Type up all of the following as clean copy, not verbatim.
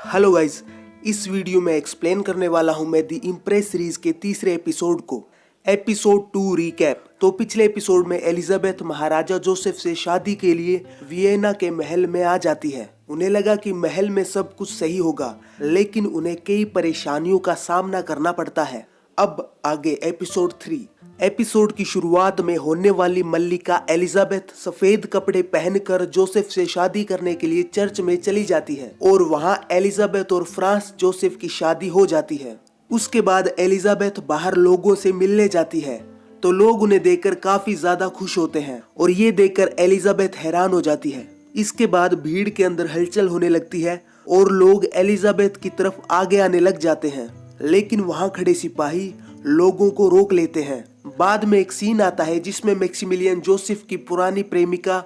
Hello guys, इस video में explain करने वाला हूं मैं दी इम्प्रेस सीरीज के तीसरे एपिसोड को। Episode 2 recap. तो पिछले एपिसोड में एलिजाबेथ महाराजा जोसेफ से शादी के लिए वियना के महल में आ जाती है। उन्हें लगा कि महल में सब कुछ सही होगा, लेकिन उन्हें कई परेशानियों का सामना करना पड़ता है। अब आगे एपिसोड 3। एपिसोड की शुरुआत में होने वाली मल्लिका एलिजाबेथ सफेद कपड़े पहनकर जोसेफ से शादी करने के लिए चर्च में चली जाती है और वहां एलिजाबेथ और फ्रांस जोसेफ की शादी हो जाती है। उसके बाद एलिजाबेथ बाहर लोगों से मिलने जाती है तो लोग उन्हें देखकर काफी ज्यादा खुश होते हैं और ये देखकर एलिजाबेथ हैरान हो जाती है। इसके बाद भीड़ के अंदर हलचल होने लगती है और लोग एलिजाबेथ की तरफ आगे आने लग जाते हैं, लेकिन वहां खड़े सिपाही लोगों को रोक लेते हैं। बाद में एक सीन आता है जिसमें मैक्सिमिलियन जोसेफ की पुरानी प्रेमिका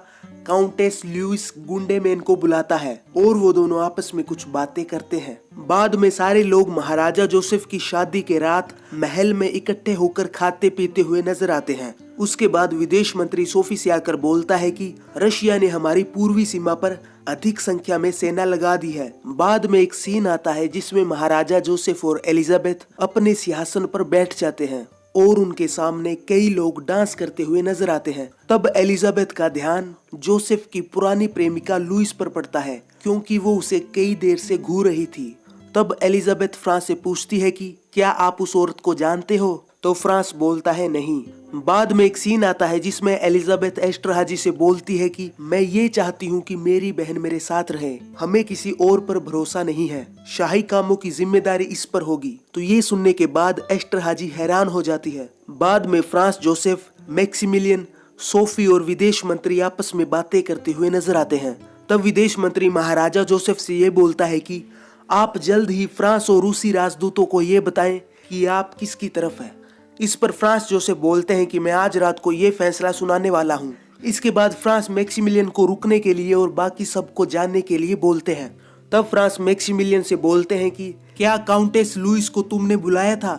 काउंटेस लुइस गुंडेमेन को बुलाता है और वो दोनों आपस में कुछ बातें करते हैं। बाद में सारे लोग महाराजा जोसेफ की शादी के रात महल में इकट्ठे होकर खाते पीते हुए नजर आते हैं। उसके बाद विदेश मंत्री सोफी से आकर बोलता है कि रशिया ने हमारी पूर्वी सीमा पर अधिक संख्या में सेना लगा दी है। बाद में एक सीन आता है जिसमें महाराजा जोसेफ और एलिजाबेथ अपने सिंहासन पर बैठ जाते हैं और उनके सामने कई लोग डांस करते हुए नजर आते हैं। तब एलिजाबेथ का ध्यान जोसेफ की पुरानी प्रेमिका लुइस पर पड़ता है, क्योंकि वो उसे कई देर से घूर रही थी। तब एलिजाबेथ फ्रांस से पूछती है कि क्या आप उस औरत को जानते हो? तो फ्रांस बोलता है नहीं। बाद में एक सीन आता है जिसमें एलिजाबेथ एस्टरहाजी से बोलती है कि मैं ये चाहती हूँ कि मेरी बहन मेरे साथ रहे, हमें किसी और पर भरोसा नहीं है, शाही कामों की जिम्मेदारी इस पर होगी। तो ये सुनने के बाद एस्टरहाजी हैरान हो जाती है। बाद में फ्रांस जोसेफ, मैक्सिमिलियन, सोफी और विदेश मंत्री आपस में बातें करते हुए नजर आते हैं। तब विदेश मंत्री महाराजा जोसेफ से ये बोलता है कि आप जल्द ही फ्रांस और रूसी राजदूतों को ये बताएं कि आप किसकी तरफ है। इस पर फ्रांस जोसेफ बोलते हैं कि मैं आज रात को ये फैसला सुनाने वाला हूँ। इसके बाद फ्रांस मैक्सिमिलियन को रुकने के लिए और बाकी सबको जानने के लिए बोलते हैं। तब फ्रांस मैक्सिमिलियन से बोलते हैं कि क्या काउंटेस लुइस को तुमने बुलाया था?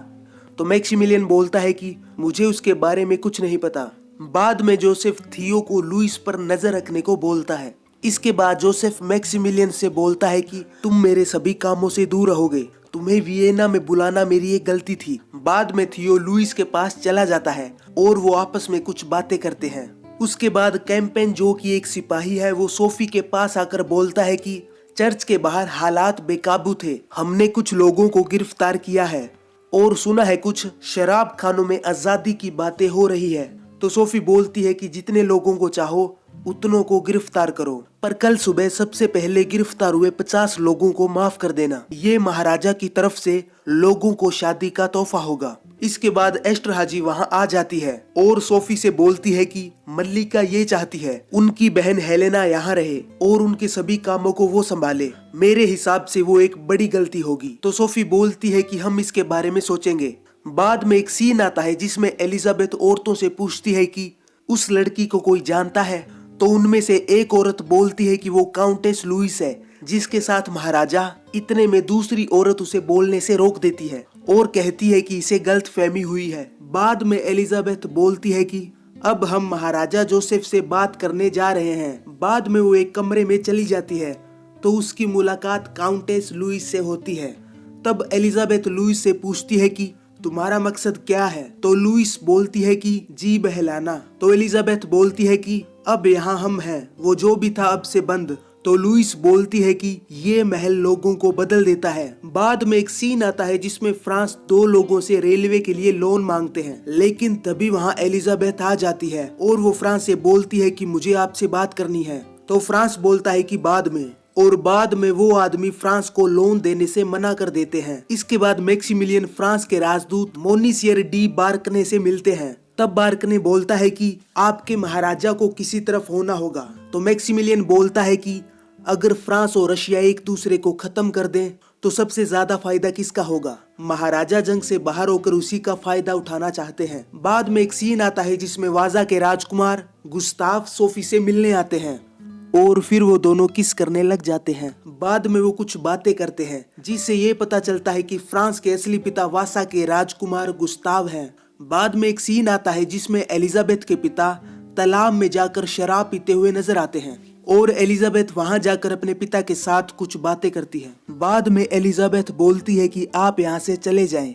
तो मैक्सिमिलियन बोलता है कि मुझे उसके बारे में कुछ नहीं पता। बाद में जोसेफ थियो को लुइस पर नजर रखने को बोलता है। इसके बाद जोसेफ मैक्सिमिलियन से बोलता है कि तुम मेरे सभी कामों से दूर रहोगे, तुम्हें वियना में बुलाना मेरी एक गलती थी। बाद में थियो लुइस के पास चला जाता है और वो आपस में कुछ बातें करते हैं। उसके बाद कैंपेन, जो कि एक सिपाही है, वो सोफी के पास आकर बोलता है कि चर्च के बाहर हालात बेकाबू थे, हमने कुछ लोगों को गिरफ्तार किया है और सुना है कुछ शराब खानों में आजादी की बातें हो रही है। तो सोफी बोलती है कि जितने लोगों को चाहो उतनों को गिरफ्तार करो, पर कल सुबह सबसे पहले गिरफ्तार हुए 50 लोगों को माफ कर देना। ये महाराजा की तरफ से लोगों को शादी का तोहफा होगा। इसके बाद एस्टरहाजी वहां आ जाती है और सोफी से बोलती है कि मल्लिका ये चाहती है उनकी बहन हेलेना यहाँ रहे और उनके सभी कामों को वो संभाले। मेरे हिसाब से वो एक बड़ी गलती होगी। तो सोफी बोलती है कि हम इसके बारे में सोचेंगे। बाद में एक सीन आता है जिसमें एलिजाबेथ औरतों से पूछती है कि उस लड़की को कोई जानता है? तो उनमें से एक औरत बोलती है कि वो काउंटेस लुइस है, जिसके साथ महाराजा। इतने में दूसरी औरत उसे बोलने से रोक देती है और कहती है कि इसे गलतफहमी हुई है। बाद में एलिजाबेथ बोलती है कि अब हम महाराजा जोसेफ से बात करने जा रहे हैं। बाद में वो एक कमरे में चली जाती है तो उसकी मुलाकात काउंटेस लुइस से होती है। तब एलिजाबेथ लुइस से पूछती है कि तुम्हारा मकसद क्या है? तो लुइस बोलती है कि जी बहलाना। तो एलिजाबेथ बोलती है कि अब यहाँ हम हैं, वो जो भी था अब से बंद। तो लुइस बोलती है कि ये महल लोगों को बदल देता है। बाद में एक सीन आता है जिसमें फ्रांस 2 लोगों से रेलवे के लिए लोन मांगते हैं, लेकिन तभी वहाँ एलिजाबेथ आ जाती है और वो फ्रांस से बोलती है कि मुझे आपसे बात करनी है। तो फ्रांस बोलता है कि बाद में, और बाद में वो आदमी फ्रांस को लोन देने से मना कर देते हैं। इसके बाद मैक्सिमिलियन फ्रांस के राजदूत मोनिसियर डी बार्कने से मिलते हैं। तब बार्कने बोलता है कि आपके महाराजा को किसी तरफ होना होगा। तो मैक्सिमिलियन बोलता है कि अगर फ्रांस और रशिया एक दूसरे को खत्म कर दें तो सबसे ज्यादा फायदा किसका होगा? महाराजा जंग से बाहर होकर उसी का फायदा उठाना चाहते हैं। बाद में एक सीन आता है जिसमें वाजा के राजकुमार गुस्ताव सोफी से मिलने आते हैं और फिर वो दोनों किस करने लग जाते हैं। बाद में वो कुछ बातें करते हैं जिससे ये पता चलता है कि फ्रांस के असली पिता वासा के राजकुमार गुस्ताव हैं। बाद में एक सीन आता है जिसमें एलिजाबेथ के पिता तालाब में जाकर शराब पीते हुए नजर आते हैं। और एलिजाबेथ वहां जाकर अपने पिता के साथ कुछ बातें करती है। बाद में एलिजाबेथ बोलती है कि आप यहाँ से चले जाएं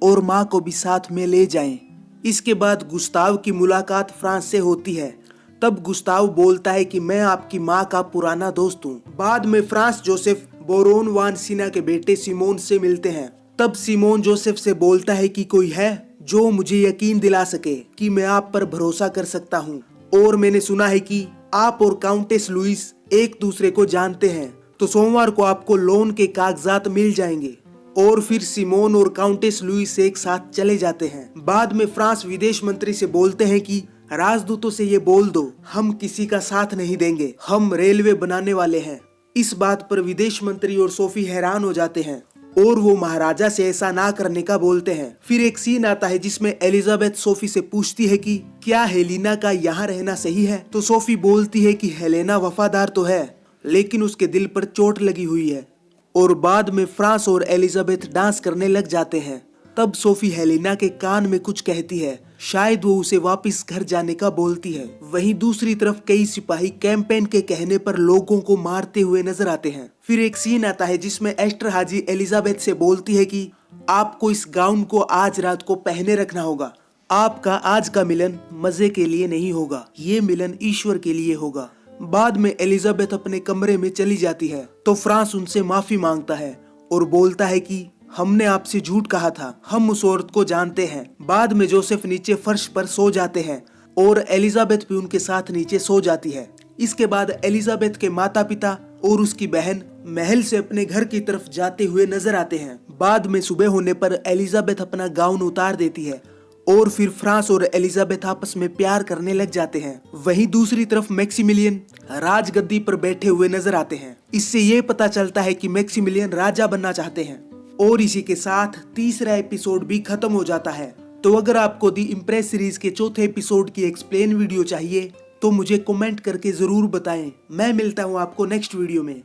और माँ को भी साथ में ले जाएं। इसके बाद गुस्ताव की मुलाकात फ्रांस से होती है। तब गुस्ताव बोलता है कि मैं आपकी माँ का पुराना दोस्त हूँ। बाद में फ्रांस जोसेफ बोरोन वान सीना के बेटे सिमोन से मिलते हैं। तब सिमोन जोसेफ से बोलता है कि कोई है जो मुझे यकीन दिला सके कि मैं आप पर भरोसा कर सकता हूँ, और मैंने सुना है कि आप और काउंटेस लुइस एक दूसरे को जानते हैं, तो सोमवार को आपको लोन के कागजात मिल जाएंगे। और फिर सिमोन और काउंटेस लुइस एक साथ चले जाते हैं। बाद में फ्रांस विदेश मंत्री से बोलते हैं कि राजदूतों से ये बोल दो हम किसी का साथ नहीं देंगे, हम रेलवे बनाने वाले हैं। इस बात पर विदेश मंत्री और सोफी हैरान हो जाते हैं और वो महाराजा से ऐसा ना करने का बोलते हैं। फिर एक सीन आता है जिसमें एलिजाबेथ सोफी से पूछती है कि क्या हेलेना का यहाँ रहना सही है, तो सोफी बोलती है कि हेलेना वफादार तो है लेकिन उसके दिल पर चोट लगी हुई है। और बाद में फ्रांस और एलिजाबेथ डांस करने लग जाते हैं। तब सोफी हेलेना के कान में कुछ कहती है, शायद वो उसे वापस घर जाने का बोलती है। वहीं दूसरी तरफ कई सिपाही कैंपेन के कहने पर लोगों को मारते हुए नजर आते हैं। फिर एक सीन आता है जिसमें एस्टर हाजी एलिजाबेथ से बोलती है कि आपको इस गाउन को आज रात को पहने रखना होगा। आपका आज का मिलन मजे के लिए नहीं होगा, ये मिलन ईश्वर के लिए होगा। बाद में एलिजाबेथ अपने कमरे में चली जाती है तो फ्रांस उनसे माफी मांगता है और बोलता है कि हमने आपसे झूठ कहा था, हम उस औरत को जानते हैं। बाद में जोसेफ नीचे फर्श पर सो जाते हैं और एलिजाबेथ भी उनके साथ नीचे सो जाती है। इसके बाद एलिजाबेथ के माता पिता और उसकी बहन महल से अपने घर की तरफ जाते हुए नजर आते हैं। बाद में सुबह होने पर एलिजाबेथ अपना गाउन उतार देती है और फिर फ्रांस और एलिजाबेथ आपस में प्यार करने लग जाते हैं। वहीं दूसरी तरफ मैक्सिमिलियन राजगद्दी पर बैठे हुए नजर आते हैं। इससे ये पता चलता है कि मैक्सिमिलियन राजा बनना चाहते हैं। और इसी के साथ तीसरा एपिसोड भी खत्म हो जाता है। तो अगर आपको दी इम्प्रेस सीरीज के चौथे एपिसोड की एक्सप्लेन वीडियो चाहिए तो मुझे कमेंट करके जरूर बताएं। मैं मिलता हूं आपको नेक्स्ट वीडियो में।